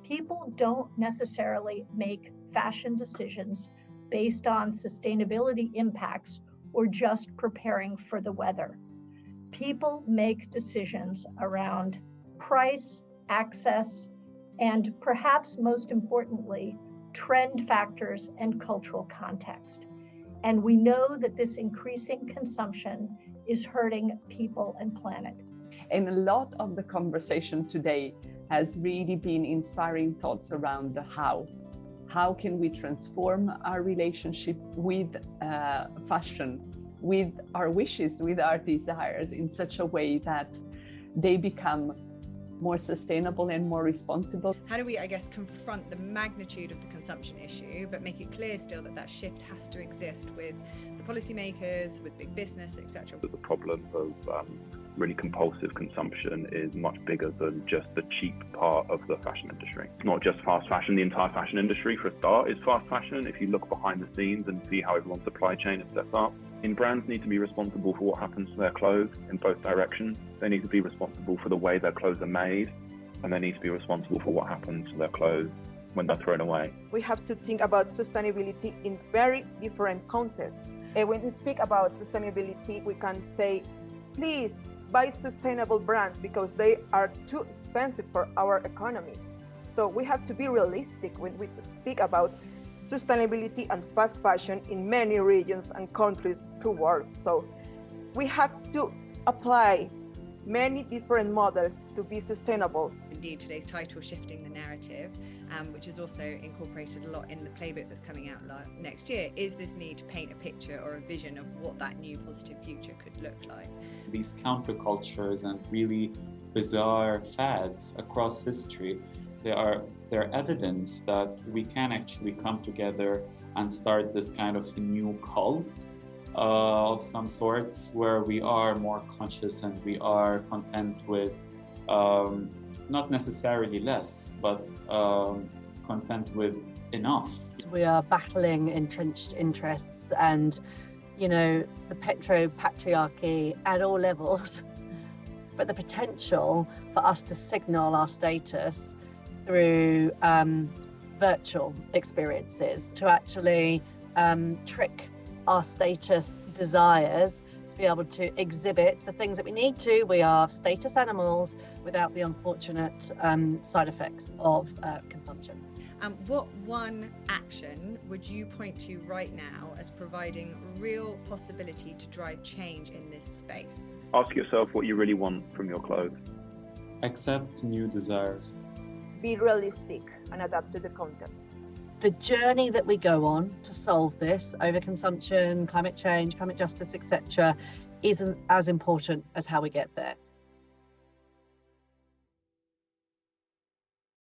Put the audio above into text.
People don't necessarily make fashion decisions based on sustainability impacts or just preparing for the weather. People make decisions around price, access, and perhaps most importantly, trend factors and cultural context. And we know that this increasing consumption is hurting people and planet. And a lot of the conversation today has really been inspiring thoughts around the how. How can we transform our relationship with fashion, with our wishes, with our desires in such a way that they become more sustainable and more responsible? How do we, confront the magnitude of the consumption issue, but make it clear still that that shift has to exist with the policymakers, with big business, etc.? The problem of really compulsive consumption is much bigger than just the cheap part of the fashion industry. It's not just fast fashion. The entire fashion industry, for a start, is fast fashion. If you look behind the scenes and see how everyone's supply chain is set up, brands need to be responsible for what happens to their clothes in both directions. They need to be responsible for the way their clothes are made, and they need to be responsible for what happens to their clothes when they're thrown away. We have to think about sustainability in very different contexts. And when we speak about sustainability, we can say, please buy sustainable brands because they are too expensive for our economies. So we have to be realistic when we speak about sustainability and fast fashion in many regions and countries to work. So we have to apply many different models to be sustainable. Indeed, today's title, Shifting the Narrative, which is also incorporated a lot in the playbook that's coming out next year, is this need to paint a picture or a vision of what that new positive future could look like. These countercultures and really bizarre fads across history, they're evidence that we can actually come together and start this kind of new cult of some sorts, where we are more conscious and we are content with not necessarily less, but content with enough. We are battling entrenched interests and, the petro-patriarchy at all levels. But the potential for us to signal our status through virtual experiences, to actually trick our status desires to be able to exhibit the things that we need to. We are status animals without the unfortunate side effects of consumption. What one action would you point to right now as providing real possibility to drive change in this space? Ask yourself what you really want from your clothes. Accept new desires. Be realistic and adapt to the context. The journey that we go on to solve this, overconsumption, climate change, climate justice, etc., is as important as how we get there.